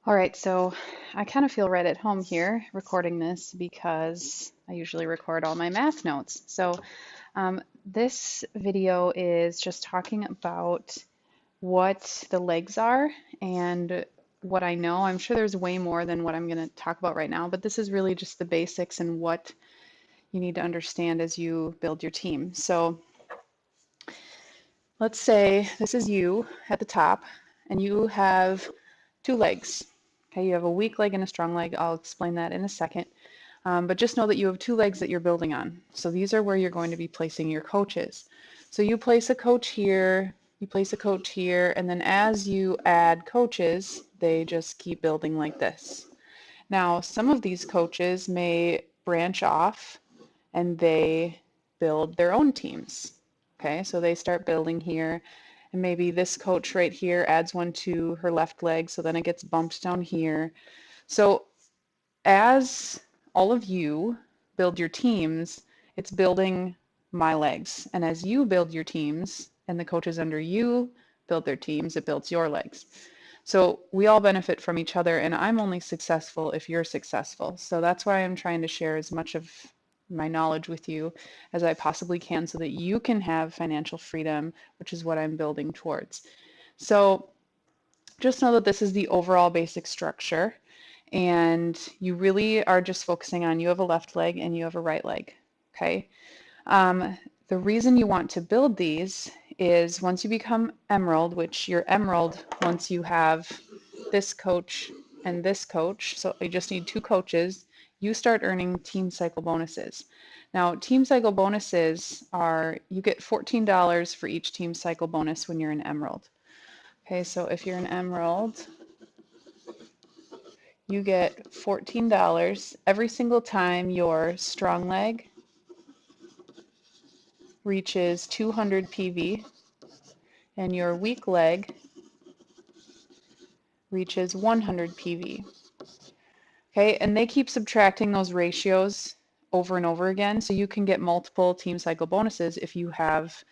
All right, so I kind of feel right at home here recording this because I usually record all my math notes. This video is just talking about what the legs are and what I know. I'm sure there's way more than what I'm going to talk about right now, but this is really just the basics and what you need to understand as you build your team. So let's say this is you at the top and you have two legs. Okay, you have a weak leg and a strong leg. I'll explain that in a second. But just know that you have two legs that you're building on. So these are where you're going to be placing your coaches. So you place a coach here, you place a coach here, and then as you add coaches, they just keep building like this. Now, some of these coaches may branch off and they build their own teams. Okay, so they start building here, and maybe this coach right here adds one to her left leg, so then it gets bumped down here. So as all of you build your teams, it's building my legs. And as you build your teams and the coaches under you build their teams, it builds your legs. So we all benefit from each other, and I'm only successful if you're successful. So that's why I'm trying to share as much of my knowledge with you as I possibly can so that you can have financial freedom, which is what I'm building towards. So just know that this is the overall basic structure, and you really are just focusing on you have a left leg and you have a right leg, okay? The reason you want to build these is once you become emerald, which you're emerald once you have this coach and this coach, so you just need two coaches, you start earning team cycle bonuses. Now, team cycle bonuses are, you get $14 for each team cycle bonus when you're an emerald. Okay, so if you're an emerald, you get $14 every single time your strong leg reaches 200 PV and your weak leg reaches 100 PV. Okay, and they keep subtracting those ratios over and over again, so you can get multiple team cycle bonuses if you have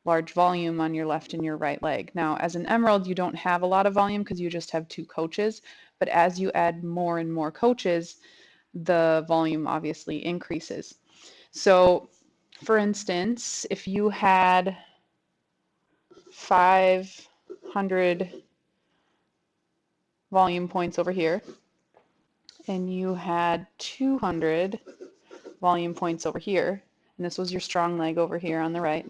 large volume on your left and your right leg. Now, as an emerald, you don't have a lot of volume because you just have two coaches, but as you add more and more coaches, the volume obviously increases. So, for instance, if you had 500 volume points over here, and you had 200 volume points over here, and this was your strong leg over here on the right,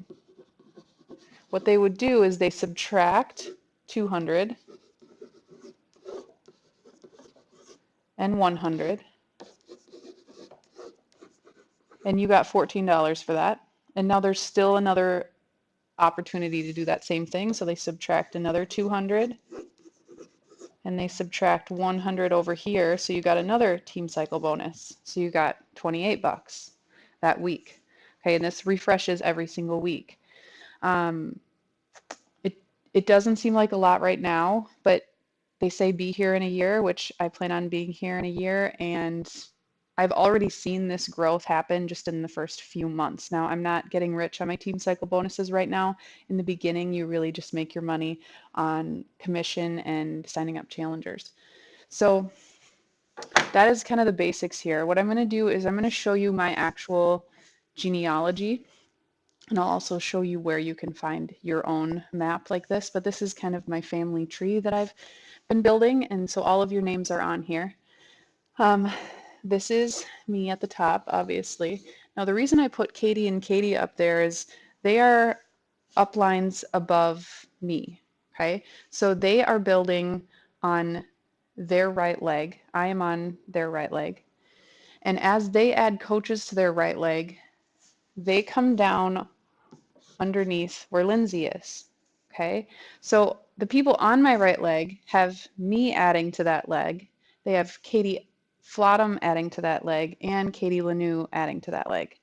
what they would do is they subtract 200 and 100, and you got $14 for that. And now there's still another opportunity to do that same thing, so they subtract another 200 and they subtract 100 over here, so you got another team cycle bonus. So you got 28 bucks that week. Okay, and this refreshes every single week. Um, it doesn't seem like a lot right now, but they say be here in a year, which I plan on being here in a year, and I've already seen this growth happen just in the first few months. Now, I'm not getting rich on my team cycle bonuses right now. In the beginning, you really just make your money on commission and signing up challengers. So that is kind of the basics here. What I'm going to do is I'm going to show you my actual genealogy, and I'll also show you where you can find your own map like this. But this is kind of my family tree that I've been building, and so all of your names are on here. This is me at the top, obviously. Now, the reason I put Katie and Katie up there is they are uplines above me, okay? So they are building on their right leg. I am on their right leg. And as they add coaches to their right leg, they come down underneath where Lindsay is, okay? So the people on my right leg have me adding to that leg. They have Katie Flottam adding to that leg and Katie Lanou adding to that leg.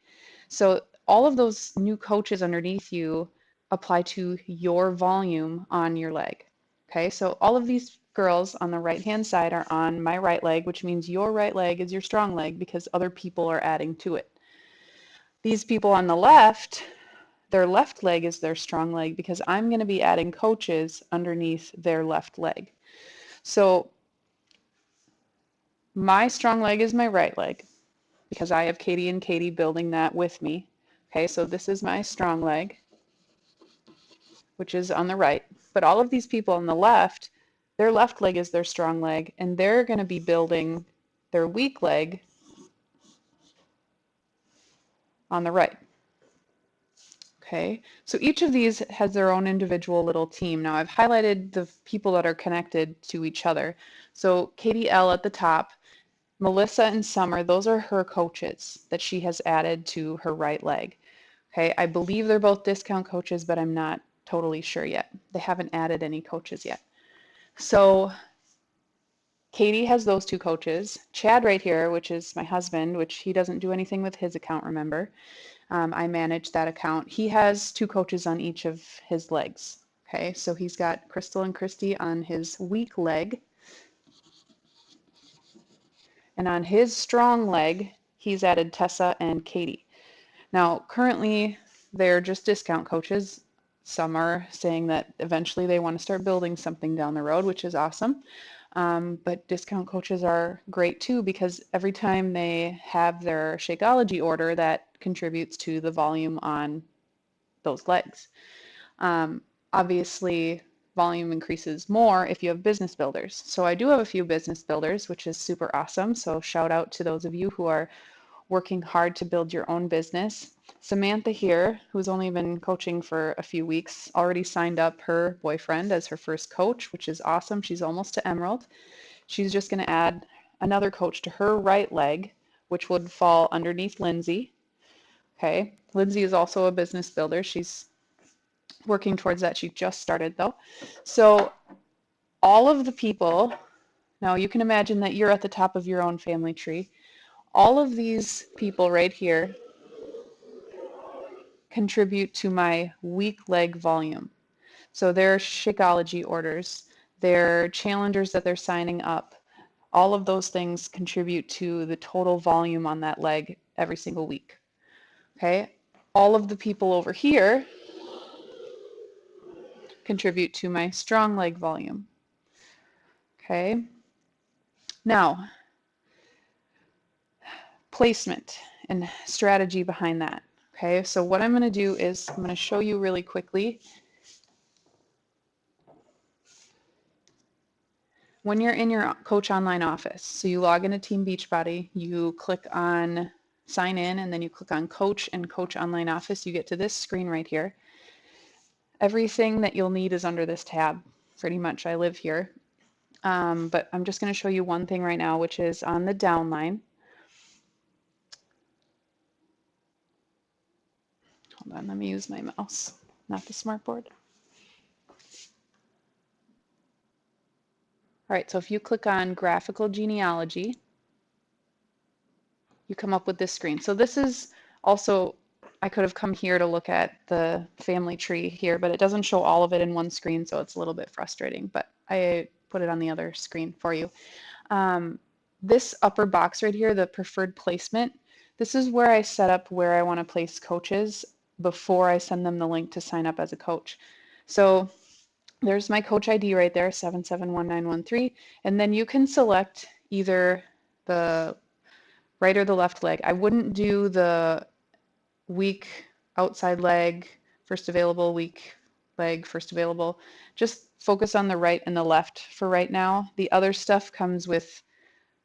So all of those new coaches underneath you apply to your volume on your leg. Okay, so all of these girls on the right hand side are on my right leg, which means your right leg is your strong leg because other people are adding to it. These people on the left, their left leg is their strong leg because I'm going to be adding coaches underneath their left leg. So My strong leg is my right leg because I have Katie and Katie building that with me. Okay, so this is my strong leg, which is on the right. But all of these people on the left, their left leg is their strong leg, and they're going to be building their weak leg on the right. Okay, so each of these has their own individual little team. Now I've highlighted the people that are connected to each other. So Katie L at the top, Melissa and Summer, those are her coaches that she has added to her right leg. Okay, I believe they're both discount coaches, but I'm not totally sure yet. They haven't added any coaches yet. So Katie has those two coaches. Chad right here, which is my husband, which he doesn't do anything with his account, remember. I manage that account. He has two coaches on each of his legs. Okay, so he's got Crystal and Christy on his weak leg. And on his strong leg, he's added Tessa and Katie. Now, currently, they're just discount coaches. Some are saying that eventually they want to start building something down the road, which is awesome. But discount coaches are great too because every time they have their Shakeology order, that contributes to the volume on those legs. Obviously, volume increases more if you have business builders. So I do have a few business builders, which is super awesome. So shout out to those of you who are working hard to build your own business. Samantha here, who's only been coaching for a few weeks, already signed up her boyfriend as her first coach, which is awesome. She's almost to Emerald. She's just going to add another coach to her right leg, which would fall underneath Lindsay. Okay, Lindsay is also a business builder. She's working towards that. She just started though. So all of the people, now you can imagine that you're at the top of your own family tree. All of these people right here contribute to my weak leg volume. So their Shakeology orders, their challengers that they're signing up, all of those things contribute to the total volume on that leg every single week. Okay? All of the people over here contribute to my strong leg volume. Okay? Now, placement and strategy behind that. Okay, so what I'm going to do is I'm going to show you really quickly. When you're in your Coach Online office, so you log into Team Beachbody, you click on Sign In, and then you click on Coach and Coach Online Office, you get to this screen right here. Everything that you'll need is under this tab. Pretty much, I live here. But I'm just going to show you one thing right now, which is on the downline. Hold on, let me use my mouse, not the smartboard. All right, so if you click on Graphical Genealogy, you come up with this screen. So this is also, I could have come here to look at the family tree here, but it doesn't show all of it in one screen, so it's a little bit frustrating, but I put it on the other screen for you. This upper box right here, the preferred placement, this is where I set up where I want to place coaches before I send them the link to sign up as a coach. So there's my coach ID right there, 771913, and then you can select either the right or the left leg. I wouldn't do the weak outside leg, first available, weak leg, first available. Just focus on the right and the left for right now. The other stuff comes with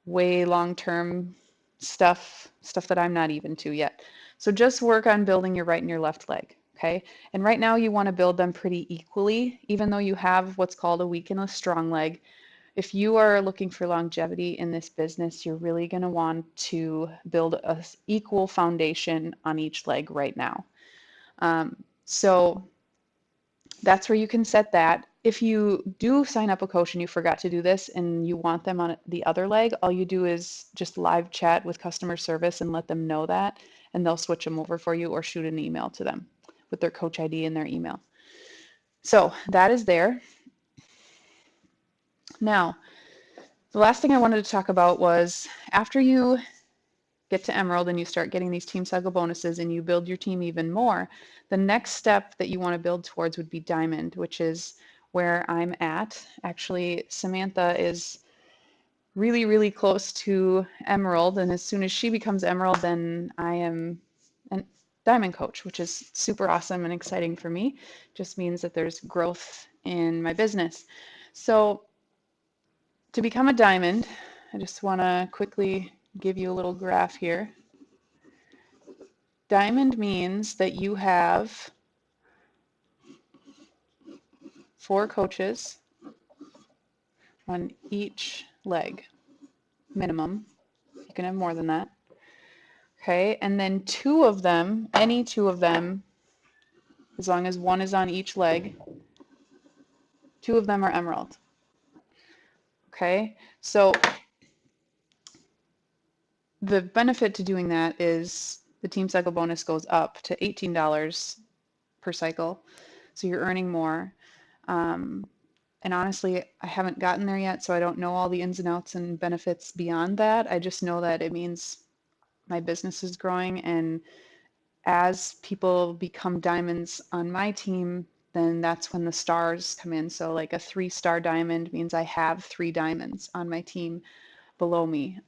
way long-term stuff that I'm not even to yet. So just work on building your right and your left leg, okay? And right now you want to build them pretty equally, even though you have what's called a weak and a strong leg. If you are looking for longevity in this business, you're really going to want to build an equal foundation on each leg right now. So that's where you can set that. If you do sign up a coach and you forgot to do this and you want them on the other leg, all you do is just live chat with customer service and let them know that, and they'll switch them over for you or shoot an email to them with their coach ID and their email. So that is there. Now, the last thing I wanted to talk about was after you get to Emerald and you start getting these team cycle bonuses and you build your team even more, the next step that you want to build towards would be Diamond, which is where I'm at. Actually, Samantha is really, really close to Emerald. And as soon as she becomes Emerald, then I am a Diamond coach, which is super awesome and exciting for me. Just means that there's growth in my business. So to become a Diamond, I just want to quickly give you a little graph here. Diamond means that you have 4 coaches on each leg, minimum. You can have more than that. Okay, and then 2 of them, any 2 of them, as long as one is on each leg, 2 of them are Emerald. Okay, so the benefit to doing that is the team cycle bonus goes up to $18 per cycle, so you're earning more. And honestly, I haven't gotten there yet, so I don't know all the ins and outs and benefits beyond that. I just know that it means my business is growing, and as people become diamonds on my team, then that's when the stars come in. So like a 3-star diamond means I have 3 diamonds on my team below me.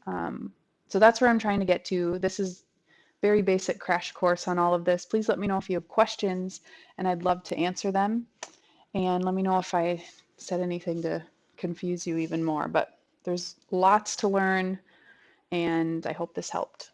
So that's where I'm trying to get to. This is very basic crash course on all of this. Please let me know if you have questions, and I'd love to answer them. And let me know if I said anything to confuse you even more. But there's lots to learn, and I hope this helped.